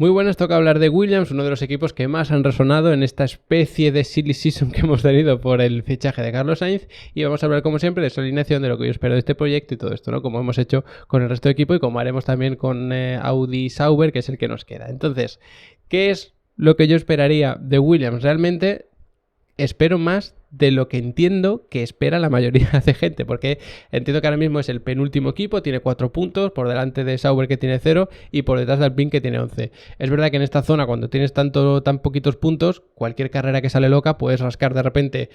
Muy buenas, toca hablar de Williams, uno de los equipos que más han resonado en esta especie de silly season que hemos tenido por el fichaje de Carlos Sainz, y vamos a hablar como siempre de su alineación, de lo que yo espero de este proyecto y todo esto, ¿no? Como hemos hecho con el resto de equipo y como haremos también con Audi Sauber, que es el que nos queda. Entonces, ¿qué es lo que yo esperaría de Williams? Realmente espero más de lo que entiendo que espera la mayoría de gente, porque entiendo que ahora mismo es el penúltimo equipo, tiene 4 puntos, por delante de Sauber que tiene 0 y por detrás de Alpine que tiene 11. Es verdad que en esta zona, cuando tienes tan poquitos puntos, cualquier carrera que sale loca puedes rascar de repente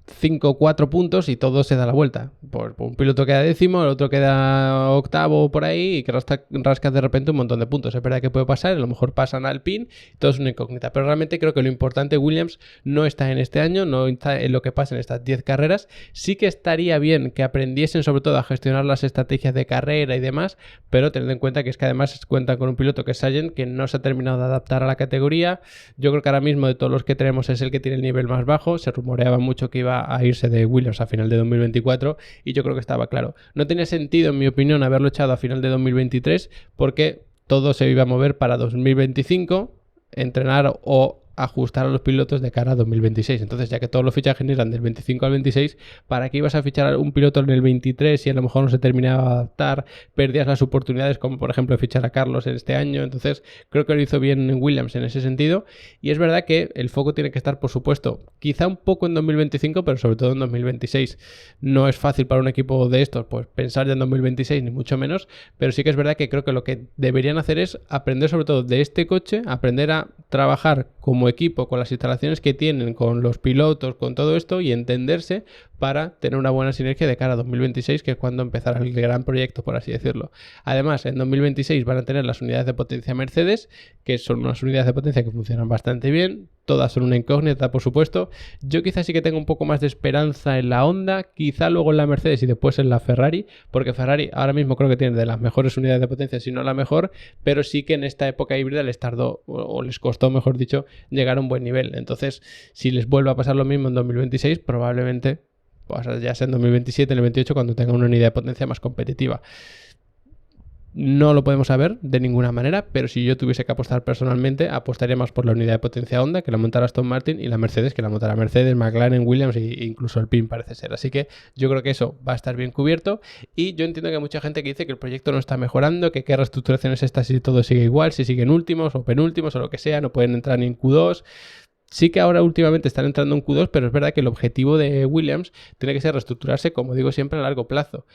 5 o 4 puntos y todo se da la vuelta. Pues un piloto queda décimo, el otro queda octavo por ahí y que rascas de repente un montón de puntos. Es verdad que puede pasar, a lo mejor pasan al pin, todo es una incógnita. Pero realmente creo que lo importante Williams no está en este año, no está en lo que pasa en estas 10 carreras. Sí que estaría bien que aprendiesen sobre todo a gestionar las estrategias de carrera y demás, pero tened en cuenta que es que además cuentan con un piloto que es Sargent, que no se ha terminado de adaptar a la categoría. Yo creo que ahora mismo de todos los que tenemos es el que tiene el nivel más bajo. Se rumoreaba mucho que iba a irse de Williams a final de 2024 y yo creo que estaba claro. No tenía sentido, en mi opinión, haberlo echado a final de 2023 porque todo se iba a mover para 2025, entrenar o ajustar a los pilotos de cara a 2026. Entonces, ya que todos los fichajes eran del 25 al 26, ¿para qué ibas a fichar a un piloto en el 23 si a lo mejor no se terminaba de adaptar? Perdías las oportunidades, como por ejemplo fichar a Carlos en este año. Entonces, creo que lo hizo bien Williams en ese sentido. Y es verdad que el foco tiene que estar, por supuesto, quizá un poco en 2025, pero sobre todo en 2026. No es fácil para un equipo de estos, pues pensar ya en 2026, ni mucho menos, pero sí que es verdad que creo que lo que deberían hacer es aprender sobre todo de este coche, aprender a trabajar como equipo, con las instalaciones que tienen, con los pilotos, con todo esto y entenderse para tener una buena sinergia de cara a 2026, que es cuando empezará el gran proyecto, por así decirlo. Además, en 2026 van a tener las unidades de potencia Mercedes, que son unas unidades de potencia que funcionan bastante bien, todas son una incógnita, por supuesto. Yo quizás sí que tengo un poco más de esperanza en la Honda, quizá luego en la Mercedes y después en la Ferrari, porque Ferrari ahora mismo creo que tiene de las mejores unidades de potencia, si no la mejor, pero sí que en esta época híbrida les tardó, o les costó, mejor dicho, llegar a un buen nivel. Entonces, si les vuelve a pasar lo mismo en 2026, probablemente pues ya sea en 2027, en el 28, cuando tenga una unidad de potencia más competitiva. No lo podemos saber de ninguna manera, pero si yo tuviese que apostar personalmente, apostaría más por la unidad de potencia Honda, que la montara Aston Martin, y la Mercedes, que la montará Mercedes, McLaren, Williams e incluso el PIN parece ser. Así que yo creo que eso va a estar bien cubierto, y yo entiendo que hay mucha gente que dice que el proyecto no está mejorando, que qué reestructuración es esta si todo sigue igual, si siguen últimos o penúltimos o lo que sea, no pueden entrar ni en Q2. Sí que ahora últimamente están entrando en Q2, pero es verdad que el objetivo de Williams tiene que ser reestructurarse, como digo siempre, a largo plazo.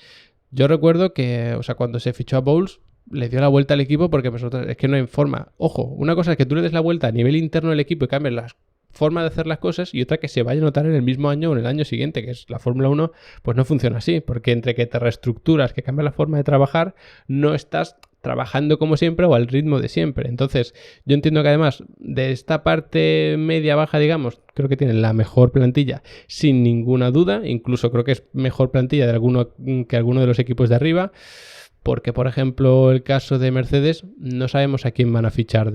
Yo recuerdo que, cuando se fichó a Bowles, le dio la vuelta al equipo porque es que no hay forma. Ojo, una cosa es que tú le des la vuelta a nivel interno del equipo y cambies la forma de hacer las cosas, y otra que se vaya a notar en el mismo año o en el año siguiente, que es la Fórmula 1, pues no funciona así, porque entre que te reestructuras, que cambias la forma de trabajar, no estás trabajando como siempre o al ritmo de siempre. Entonces, yo entiendo que además de esta parte media-baja, digamos, creo que tienen la mejor plantilla sin ninguna duda, incluso creo que es mejor plantilla que alguno de los equipos de arriba, porque por ejemplo el caso de Mercedes, no sabemos a quién van a fichar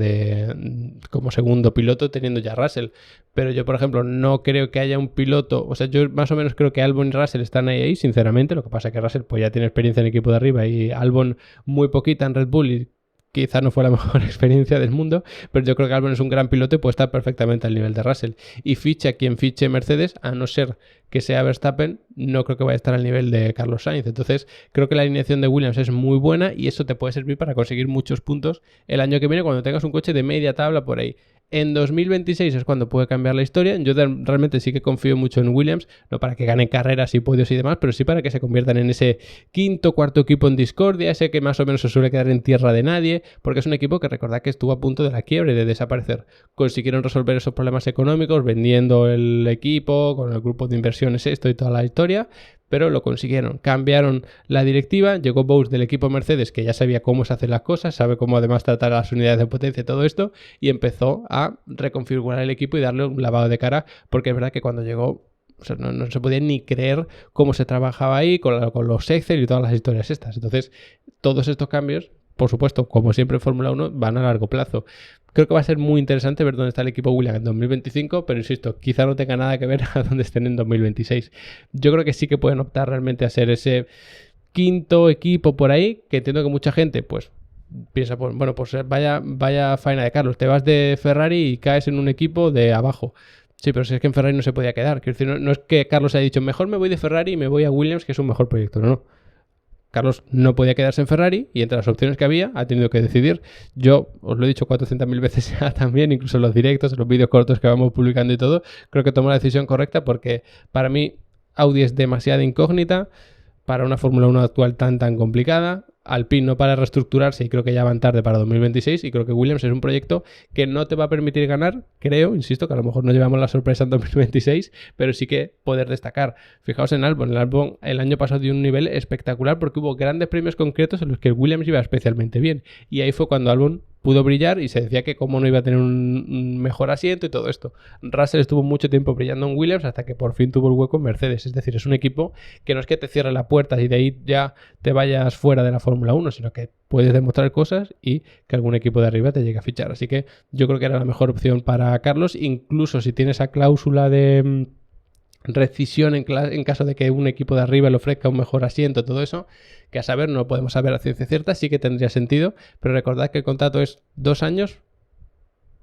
como segundo piloto teniendo ya Russell, pero yo por ejemplo no creo que haya un piloto, yo más o menos creo que Albon y Russell están ahí sinceramente. Lo que pasa es que Russell pues ya tiene experiencia en el equipo de arriba y Albon muy poquita en Red Bull, y quizá no fue la mejor experiencia del mundo, pero yo creo que Albon es un gran piloto y puede estar perfectamente al nivel de Russell. Y ficha quien fiche Mercedes, a no ser que sea Verstappen, no creo que vaya a estar al nivel de Carlos Sainz. Entonces, creo que la alineación de Williams es muy buena y eso te puede servir para conseguir muchos puntos el año que viene cuando tengas un coche de media tabla por ahí. En 2026 es cuando puede cambiar la historia. Yo realmente sí que confío mucho en Williams, no para que ganen carreras y podios y demás, pero sí para que se conviertan en ese quinto, cuarto equipo en discordia, ese que más o menos se suele quedar en tierra de nadie, porque es un equipo que recordad que estuvo a punto de la quiebre, de desaparecer. Consiguieron resolver esos problemas económicos vendiendo el equipo, con el grupo de inversiones esto y toda la historia, pero lo consiguieron. Cambiaron la directiva, llegó Bowles del equipo Mercedes, que ya sabía cómo se hacen las cosas, sabe cómo además tratar a las unidades de potencia y todo esto, y empezó a reconfigurar el equipo y darle un lavado de cara, porque es verdad que cuando llegó no se podía ni creer cómo se trabajaba ahí con los Excel y todas las historias estas. Entonces, todos estos cambios, por supuesto, como siempre en Fórmula 1, van a largo plazo. Creo que va a ser muy interesante ver dónde está el equipo Williams en 2025, pero insisto, quizá no tenga nada que ver a dónde estén en 2026. Yo creo que sí que pueden optar realmente a ser ese quinto equipo por ahí, que entiendo que mucha gente, pues piensa, pues bueno, pues vaya faena de Carlos, te vas de Ferrari y caes en un equipo de abajo. Sí, pero si es que en Ferrari no se podía quedar. Quiero decir, no es que Carlos haya dicho, mejor me voy de Ferrari y me voy a Williams, que es un mejor proyecto. No. Carlos no podía quedarse en Ferrari y entre las opciones que había ha tenido que decidir. Yo os lo he dicho 400.000 veces ya también, incluso en los directos, en los vídeos cortos que vamos publicando y todo. Creo que tomó la decisión correcta porque para mí Audi es demasiada incógnita para una Fórmula 1 actual tan complicada. Alpine no para reestructurarse y creo que ya van tarde para 2026 y creo que Williams es un proyecto que no te va a permitir ganar, creo, insisto, que a lo mejor no llevamos la sorpresa en 2026, pero sí que poder destacar. Fijaos en Albon, el año pasado dio un nivel espectacular porque hubo grandes premios concretos en los que Williams iba especialmente bien y ahí fue cuando Albon pudo brillar y se decía que cómo no iba a tener un mejor asiento y todo esto. Russell estuvo mucho tiempo brillando en Williams hasta que por fin tuvo el hueco en Mercedes. Es decir, es un equipo que no es que te cierre la puerta y de ahí ya te vayas fuera de la Fórmula 1, sino que puedes demostrar cosas y que algún equipo de arriba te llegue a fichar. Así que yo creo que era la mejor opción para Carlos, incluso si tiene esa cláusula de rescisión en caso de que un equipo de arriba le ofrezca un mejor asiento, todo eso, que a saber, no lo podemos saber a ciencia cierta, sí que tendría sentido, pero recordad que el contrato es 2 años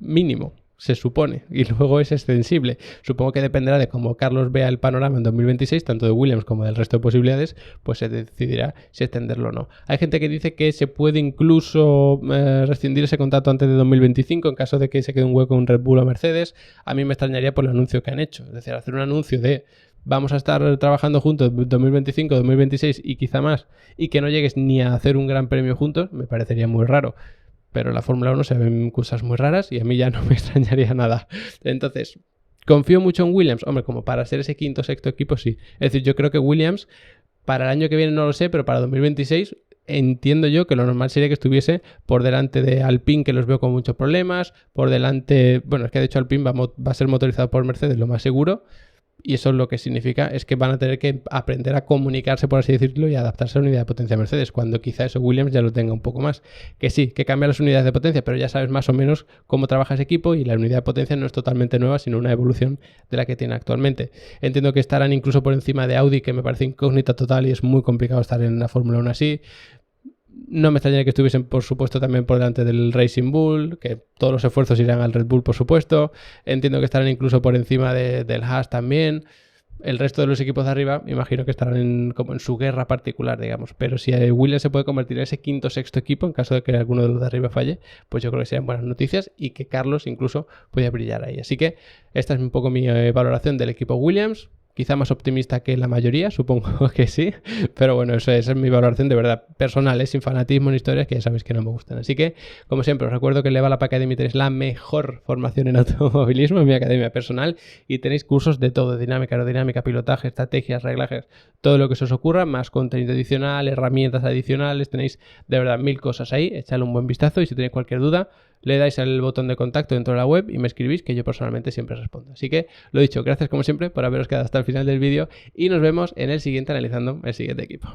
mínimo, se supone, y luego es extensible. Supongo que dependerá de cómo Carlos vea el panorama en 2026, tanto de Williams como del resto de posibilidades, pues se decidirá si extenderlo o no. Hay gente que dice que se puede incluso rescindir ese contrato antes de 2025 en caso de que se quede un hueco en Red Bull o Mercedes. A mí me extrañaría por el anuncio que han hecho, es decir, hacer un anuncio de vamos a estar trabajando juntos 2025, 2026 y quizá más, y que no llegues ni a hacer un gran premio juntos, me parecería muy raro. Pero en la Fórmula 1 se ven cosas muy raras y a mí ya no me extrañaría nada. Entonces, ¿confío mucho en Williams? Hombre, como para ser ese quinto o sexto equipo, sí. Es decir, yo creo que Williams, para el año que viene no lo sé, pero para 2026 entiendo yo que lo normal sería que estuviese por delante de Alpine, que los veo con muchos problemas, por delante, bueno, es que de hecho Alpine va a ser motorizado por Mercedes, lo más seguro. Y eso lo que significa es que van a tener que aprender a comunicarse, por así decirlo, y adaptarse a la unidad de potencia Mercedes, cuando quizá eso Williams ya lo tenga un poco más. Que sí, que cambia las unidades de potencia, pero ya sabes más o menos cómo trabaja ese equipo y la unidad de potencia no es totalmente nueva, sino una evolución de la que tiene actualmente. Entiendo que estarán incluso por encima de Audi, que me parece incógnita total y es muy complicado estar en la Fórmula 1 así. No me extrañaría que estuviesen, por supuesto, también por delante del Racing Bull, que todos los esfuerzos irán al Red Bull, por supuesto. Entiendo que estarán incluso por encima del Haas también. El resto de los equipos de arriba, imagino que estarán como en su guerra particular, digamos. Pero si Williams se puede convertir en ese quinto o sexto equipo, en caso de que alguno de los de arriba falle, pues yo creo que serían buenas noticias y que Carlos incluso puede brillar ahí. Así que esta es un poco mi valoración del equipo Williams. Quizá más optimista que la mayoría, supongo que sí, pero bueno, esa es mi valoración de verdad personal, sin fanatismo ni historias que ya sabéis que no me gustan. Así que, como siempre, os recuerdo que en Level Up Academy tenéis la mejor formación en automovilismo, en mi academia personal, y tenéis cursos de todo, dinámica, aerodinámica, pilotaje, estrategias, reglajes, todo lo que se os ocurra, más contenido adicional, herramientas adicionales, tenéis de verdad 1000 cosas ahí, echadle un buen vistazo y si tenéis cualquier duda, le dais al botón de contacto dentro de la web y me escribís, que yo personalmente siempre respondo. Así que, lo dicho, gracias como siempre por haberos quedado hasta el final del vídeo y nos vemos en el siguiente analizando el siguiente equipo.